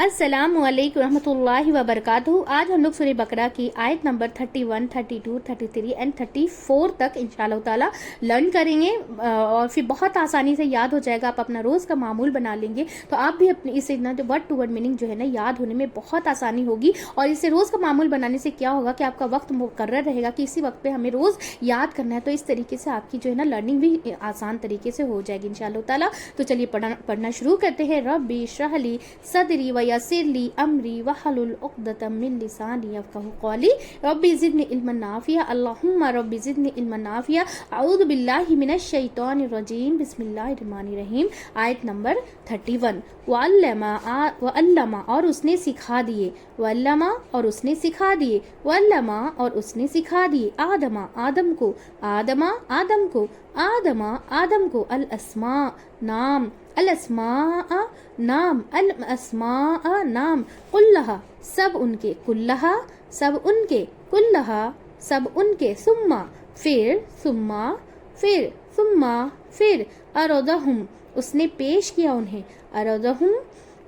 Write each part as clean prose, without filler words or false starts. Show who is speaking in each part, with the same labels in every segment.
Speaker 1: السلام علیکم ورحمۃ اللہ وبرکاتہ۔ آج ہم لوگ سورہ بقرہ کی آیت نمبر 31، 32، 33 اینڈ 34 تک انشاءاللہ تعالی لرن کریں گے، اور پھر بہت آسانی سے یاد ہو جائے گا۔ آپ اپنا روز کا معمول بنا لیں گے تو آپ بھی اپنے اس ورڈ ٹو ورڈ میننگ جو ہے نا یاد ہونے میں بہت آسانی ہوگی۔ اور اسے روز کا معمول بنانے سے کیا ہوگا کہ آپ کا وقت مقرر رہے گا کہ اسی وقت پہ ہمیں روز یاد کرنا ہے، تو اس طریقے سے آپ کی جو ہے نا لرننگ بھی آسان طریقے سے ہو جائے گی انشاءاللہ تعالی۔ تو چلیے پڑھنا شروع کرتے ہیں۔ رب اشرح لی صدری ویسر لی امری واحلل عقدۃ من لسانی یفقہوا قولی رب زدنی علما نافعا اللہم رب زدنی علما نافعا اعوذ باللہ من الشیطان الرجیم بسم اللہ الرحمن الرحیم۔ آیت نمبر 31۔ وعلم اور اس نے سکھا دیے، وعلم اور اس نے سکھا دیے، وعلم اور اس نے سکھا دیے آدم آدم کو، آدم آدم کو، آدم آدم کو الاسماء نام، الاسماء نام، الاسماء نام، کلہا سب ان کے، کلہا سب ان کے، کلہا سب ان کے، ثم پھر، ثم پھر، ثم پھر، اردہم اس نے پیش کیا انہیں، اردہم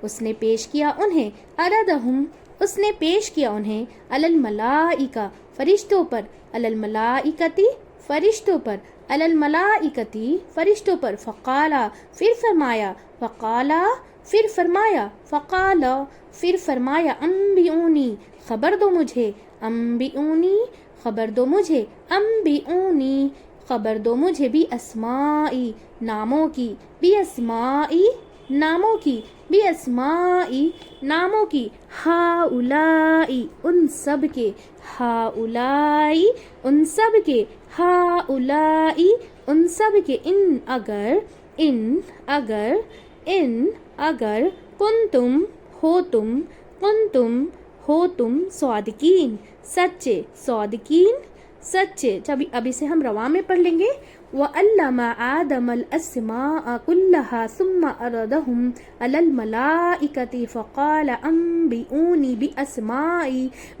Speaker 1: اس نے پیش کیا انہیں، اردہم اس نے پیش کیا انہیں، علی الملائکہ فرشتوں پر، علی الملائکتی فرشتوں پر، علی الملائکتی فرشتوں پر، فقالا پھر فرمایا، فقالا پھر فرمایا، فقالا پھر فرمایا، انبئونی خبر دو مجھے، انبئونی خبر دو مجھے، انبئونی خبر دو مجھے، بھی اسمائی ناموں کی، بھی اسمائی ناموں کی، بھی اسمائی ناموں کی، ہاؤلائی ان سب کے، ہاؤلائی ان سب کے، ہاؤلائی ان سب کے، ان اگر، ان اگر، ان اگر، کنتم ہو تم، کنتم ہو تم، صادقین سچے، صادقین سچے۔ اب اسے ہم رواں میں پڑھ لیں گے۔ وَعَلَّمَ آدَمَ الْأَسْمَاءَ كُلَّهَا ثُمَّ عَرَضَهُمْ عَلَى الْمَلَائِكَةِ فَقَالَ أَنبِئُونِي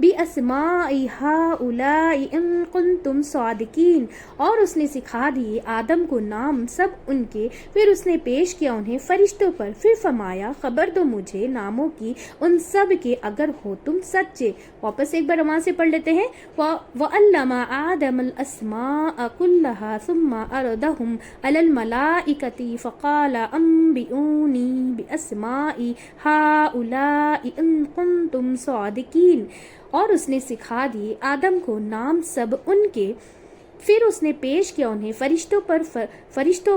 Speaker 1: بِأَسْمَاءِ هَؤُلَاءِ إِن كُنتُمْ صَادِقِينَ اور اس نے سکھا دیے آدم کو نام سب ان کے، پھر اس نے پیش کیا انہیں فرشتوں پر، پھر فرمایا خبر دو مجھے ناموں کی ان سب کے اگر ہو تم سچے۔ واپس ایک بار وہاں سے پڑھ لیتے ہیں۔ وَعَلَّمَ آدَمَ الْأَسْمَاءَ كُلَّهَا ثُمَّ عَرَضَهُمْ عَلَى الْمَلَائِكَةِ فَقَالَ أَنبِئُونِي بِأَسْمَاءِ هَؤُلَاءِ إِن كُنتُمْ صَادِقِينَ اور اس نے سکھا دیے آدم کو نام سب ان کے، پھر اس نے پیش کیا انہیں فرشتوں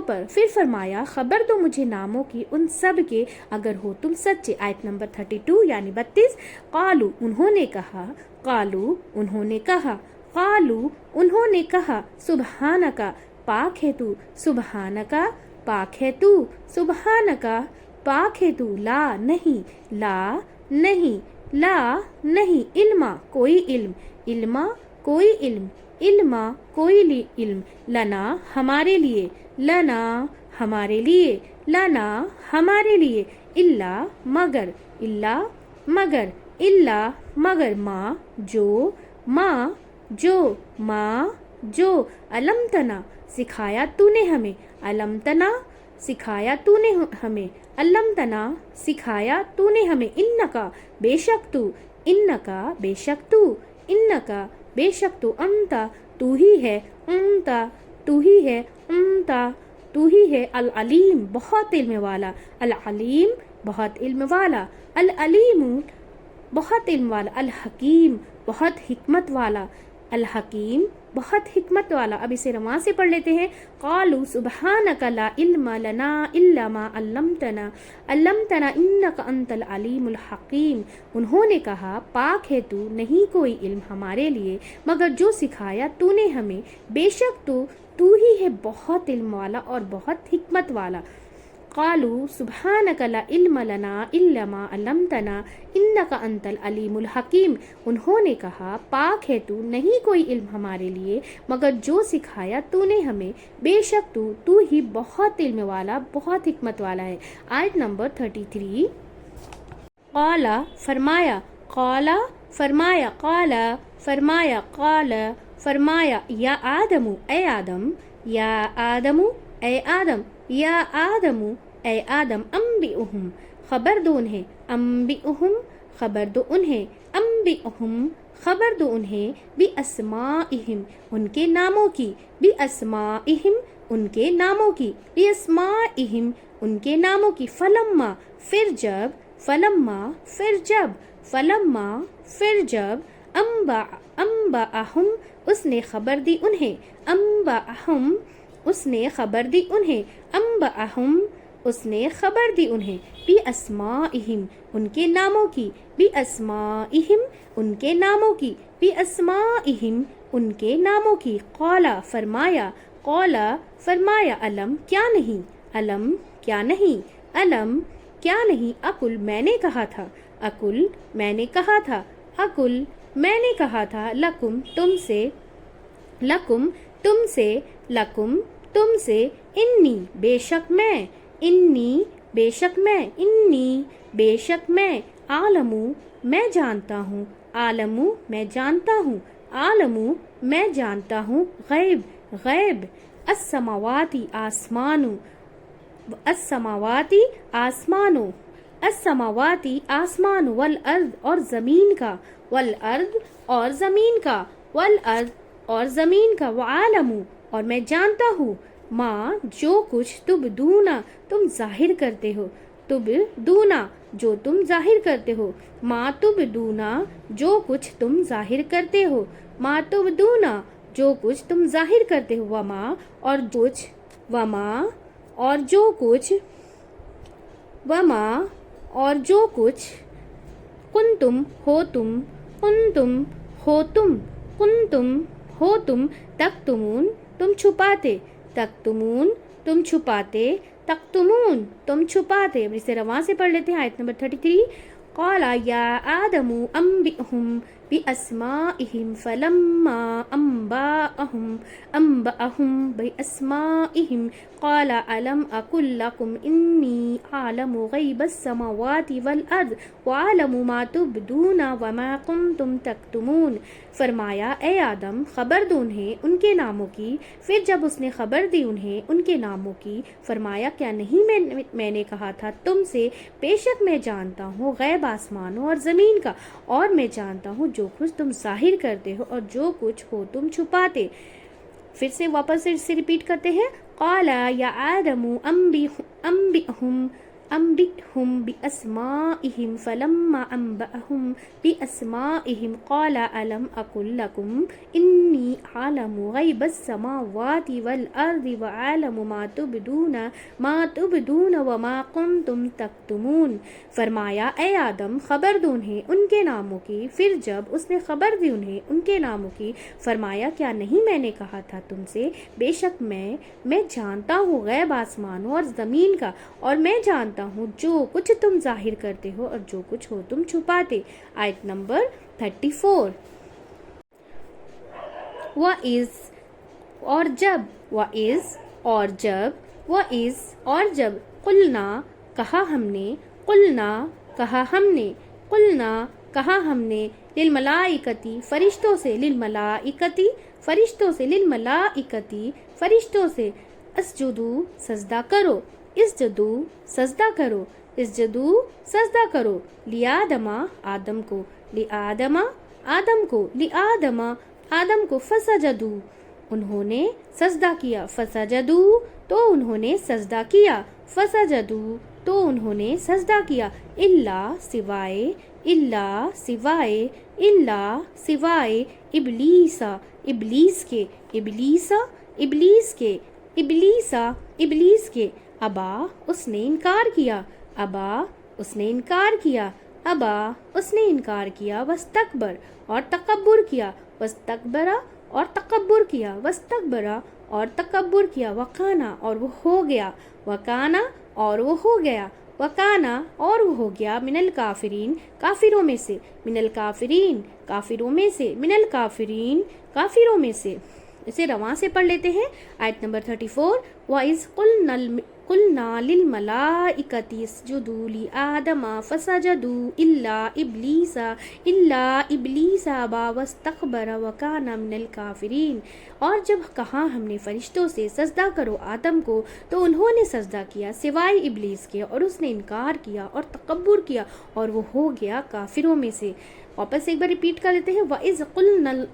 Speaker 1: پر، پھر فرمایا خبر دو مجھے ناموں کی ان سب کے اگر ہو تم سچے۔ آیت نمبر 32 یعنی 32۔ قالو انہوں نے کہا، قالو انہوں نے کہا، قالو انہوں نے کہا، سبحانکا پاک ہے تو، سبحانکا پاک ہے تو، سبحانکا پاک ہے تو، لا نہیں، لا نہیں، لا نہیں، علما کوئی علم، علما کوئی علم، علما کوئی علم، لنا ہمارے لیے، لنا ہمارے لیے، لنا ہمارے لیے، الا مگر، الا مگر، الا مگر، ما جو، ما جو، ما جو، علم تنا سکھایا تو نے ہمیں، علم تنا سکھایا تو نے ہمیں، علم تنا سکھایا تو نے ہمیں، انکا بے شک تو، انکا بے شک تو، انکا بے شک تو، انتا تو ہی ہے، انتا تو ہی ہے، انتا تو ہی ہے، العلیم بہت علم والا، العلیم بہت علم والا، العلیم بہت علم والا، الحکیم بہت حکمت والا، الحکیم بہت حکمت والا۔ اب اسے رواں سے پڑھ لیتے ہیں۔ قالوا سبحانک لا علم لنا الا ما علمتنا علمتنا انک انت العلیم الحکیم انہوں نے کہا پاک ہے تو، نہیں کوئی علم ہمارے لیے مگر جو سکھایا تو نے ہمیں، بے شک تو ہی ہے بہت علم والا اور بہت حکمت والا۔ قالوا سبحانک لا علم لنا الا ما علمتنا انک انت العلیم الحکیم انہوں نے کہا پاک ہے تو، نہیں کوئی علم ہمارے لیے مگر جو سکھایا تو نے ہمیں، بے شک تو ہی بہت علم والا بہت حکمت والا ہے۔ آیت نمبر 33۔ قالا فرمایا، قالا فرمایا، قالا فرمایا، قالا فرمایا، یا آدم اے آدم، یا آدم اے آدم، یا آدم اے آدم، انبئہم خبر دو انہیں، انبئہم خبر دو انہیں، انبئہم خبر دو انہیں، باسمائہم ان کے ناموں کی، باسمائہم ان کے ناموں کی، باسمائہم ان کے ناموں کی، فلما پھر جب، فلما پھر جب، فلما پھر جب، انبأہم اس نے خبر دی انہیں، انبأہم اس نے خبر دی انہیں، انبأہم اس نے خبر دی انہیں، باسمائہم ان کے ناموں کی، باسمائہم ان کے ناموں کی، باسمائہم ان کے ناموں کی، قالا فرمایا، قالا فرمایا، علم کیا نہیں، علم کیا نہیں، علم کیا نہیں، اقل میں نے کہا تھا، اقل میں نے کہا تھا، اقل میں نے کہا تھا، لکم تم سے، لکم تم سے، لکم تم سے، انی بے شک میں، انی بے شک میں، انی بے شک میں، عالمو میں جانتا ہوں، عالمو میں جانتا ہوں، عالمو میں جانتا ہوں، غیب غیب، السماواتی آسمانو، السماواتی آسمانو، السماواتی آسمان، والارض اور زمین کا، والارض اور زمین کا، والارض اور زمین کا، وعالمو اور میں جانتا ہوں، ماں جو کچھ تبدونا تم ظاہر کرتے ہو، تبدونا جو تم ظاہر کرتے ہو، ماں تبدونا جو کچھ تم ظاہر کرتے ہو، ماں تبدونا جو کچھ تم ظاہر کرتے ہو، وما اور کچھ، وما اور جو کچھ، وما اور جو کچھ، کنتم ہو تم، کنتم ہو تم، کنتم ہو تم، تکتمون تم چھپاتے، تکتمون تم چھپاتے، تکتمون تم چھپاتے۔ اب اسے رواں سے پڑھ لیتے ہیں، آیت نمبر 33، قال یا آدم انبئہم باسمائہم فلما انبأہم باسمائہم قال الم اقل لکم انی اعلم غیب السماوات والارض واعلم ما تبدون وما کنتم تکتمون۔ فرمایا اے آدم خبر دو انہیں ان کے ناموں کی، پھر جب اس نے خبر دی انہیں ان کے ناموں کی، فرمایا کیا نہیں میں نے کہا تھا تم سے، بے شک میں جانتا ہوں غیب آسمانوں اور زمین کا، اور میں جانتا ہوں جو کچھ تم ظاہر کرتے ہو اور جو کچھ ہو تم چھپاتے۔ پھر سے واپس سے ریپیٹ کرتے ہیں، قال یا آدم انبئہم باسمائہم فلما انبأہم باسمائہم قال الم اقل لکم انی اعلم غیب السماوات والارض واعلم ما تبدون وما کنتم تکتمون۔ فرمایا اے آدم خبر دو انہیں ان کے ناموں کی، پھر جب اس نے خبر دی انہیں ان کے ناموں کی، فرمایا کیا نہیں میں نے کہا تھا تم سے، بے شک میں جانتا ہوں غیب آسمانوں اور زمین کا، اور میں جانتا ہوں جو کچھ تم ظاہر کرتے ہو اور جو کچھ ہو تم چھپاتے۔ آیت نمبر 34، وَإِذْ اور جب، وَإِذْ اور جب، وَإِذْ اور جب، قُلْنَا کہا ہم نے، قُلْنَا کہا ہم نے، قُلْنَا کہا ہم نے، للملائکتی فرشتوں سے، للملائکتی فرشتوں سے، للملائکتی فرشتوں سے، اسجدو سجدہ کرو، اسجدو سجدہ کرو، اسجدو سجدہ کرو، لیادم آدم کو، لیادم آدم کو، لیادم آدم کو، فسجدو انہوں نے سجدہ کیا، فسجدو تو انہوں نے سجدہ کیا، فسجدو تو انہوں نے سجدہ کیا، الا سوائے، الا سوائے، الا سوائے، ابلیس ابلیس کے، ابلیس ابلیس کے، ابلیس ابلیس کے، ابا اس نے انکار کیا، ابا اس نے انکار کیا، ابا اس نے انکار کیا، واستکبر اور تکبر کیا، واستکبر اور تکبر کیا، واستکبر اور تکبر کیا، وکانا اور وہ ہو گیا، وکانا اور وہ ہو گیا، وکانا اور وہ ہو گیا، من الکافرین کافروں میں سے، من الکافرین کافروں میں سے، من الکافرین کافروں میں سے۔ اسے رواں سے پڑھ لیتے ہیں، آیت نمبر 34، وَإِذْ قلنا للملائکۃ اسجدوا لآدم فسجدوا الا ابلیس ابا واستکبر وکان من الکافرین۔ اور جب کہا ہم نے فرشتوں سے سجدہ کرو آدم کو تو انہوں نے سجدہ کیا سوائے ابلیس کے، اور اس نے انکار کیا اور تکبر کیا اور وہ ہو گیا کافروں میں سے۔ واپس ایک بار ریپیٹ کر لیتے ہیں، وَإِذْ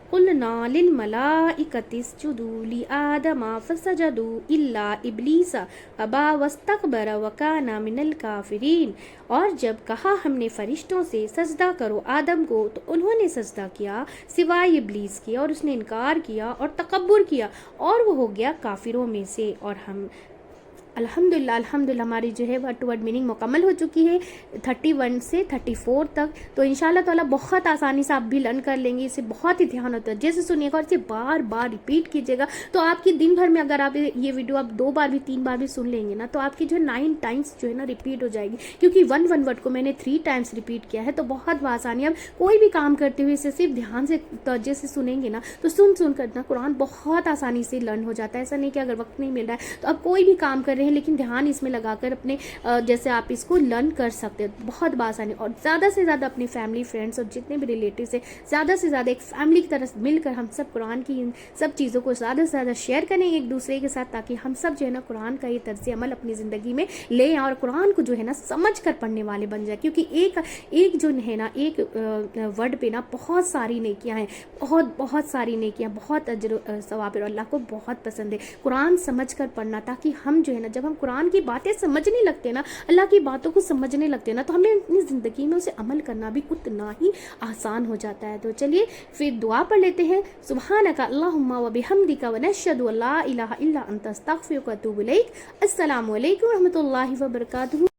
Speaker 1: قُلْنَا لِلْمَلَائِكَةِ اسْجُدُوا لِآدَمَ فَسَجَدُوا إِلَّا إِبْلِيسَ أَبَى وَاسْتَكْبَرَ وَكَانَ مِنَ الْكَافِرِينَ۔ اور جب کہا ہم نے فرشتوں سے سجدہ کرو آدم کو تو انہوں نے سجدہ کیا سوائے ابلیس کے، اور اس نے انکار کیا اور تکبر کیا اور وہ ہو گیا کافروں میں سے۔ اور ہم الحمدللہ ہماری جو ہے ورڈ ٹو ورڈ میننگ مکمل ہو چکی ہے 31 سے 34 تک، تو انشاءاللہ تعالیٰ بہت آسانی سے آپ بھی لرن کر لیں گے۔ اسے بہت ہی دھیان ہوتا ہے، جیسے سنیے گا اور اسے بار بار ریپیٹ کیجیے گا، تو آپ کی دن بھر میں اگر آپ یہ ویڈیو آپ 2 بار بھی 3 بار بھی سن لیں گے نا، تو آپ کی جو ہے 9 ٹائمس جو ہے نا ریپیٹ ہو جائے گی، کیونکہ ون ورڈ کو میں نے 3 ٹائمس ریپیٹ کیا ہے، تو بہت آسانی ہے۔ اب کوئی بھی کام کرتے ہوئے اسے صرف دھیان سے توجہ سے سنیں گے نا، تو سن کرنا قرآن بہت آسانی سے لرن ہو جاتا ہے۔ ایسا نہیں کہ اگر وقت نہیں مل رہا ہے تو آپ کوئی بھی کام کر رہے ہیں لیکن دھیان اس میں لگا کر اپنے جیسے آپ اس کو لرن کر سکتے ہیں بہت بآسانی۔ اور زیادہ سے زیادہ اپنے فیملی فرینڈس اور جتنے بھی ریلیٹیوز ہیں زیادہ سے زیادہ ایک فیملی کی طرح مل کر ہم سب قرآن کی ان سب چیزوں کو زیادہ سے زیادہ شیئر کریں ایک دوسرے کے ساتھ، تاکہ ہم سب جو ہے نا قرآن کا یہ طرز عمل اپنی زندگی میں لے آئیں اور قرآن کو جو ہے نا سمجھ کر پڑھنے والے بن جائیں، کیونکہ ایک جو ہے نا ایک ورڈ پہ نا بہت ساری نیکیاں ہیں، بہت ساری نیکیاں، بہت اجر و ثواب، اور اللہ کو بہت پسند ہے قرآن سمجھ کر پڑھنا، تاکہ ہم جو ہے نا جب ہم قرآن کی باتیں سمجھنے لگتے ہیں نا، اللہ کی باتوں کو سمجھنے لگتے ہیں نا، تو ہمیں اپنی زندگی میں اسے عمل کرنا بھی اتنا ہی آسان ہو جاتا ہے۔ تو چلیے پھر دعا پڑھ لیتے ہیں، سبحانک اللہم و بحمدک و نشہد ان لا الہ الا انت استغفرک و اتوب الیک۔ السلام علیکم و رحمۃ اللہ وبرکاتہ۔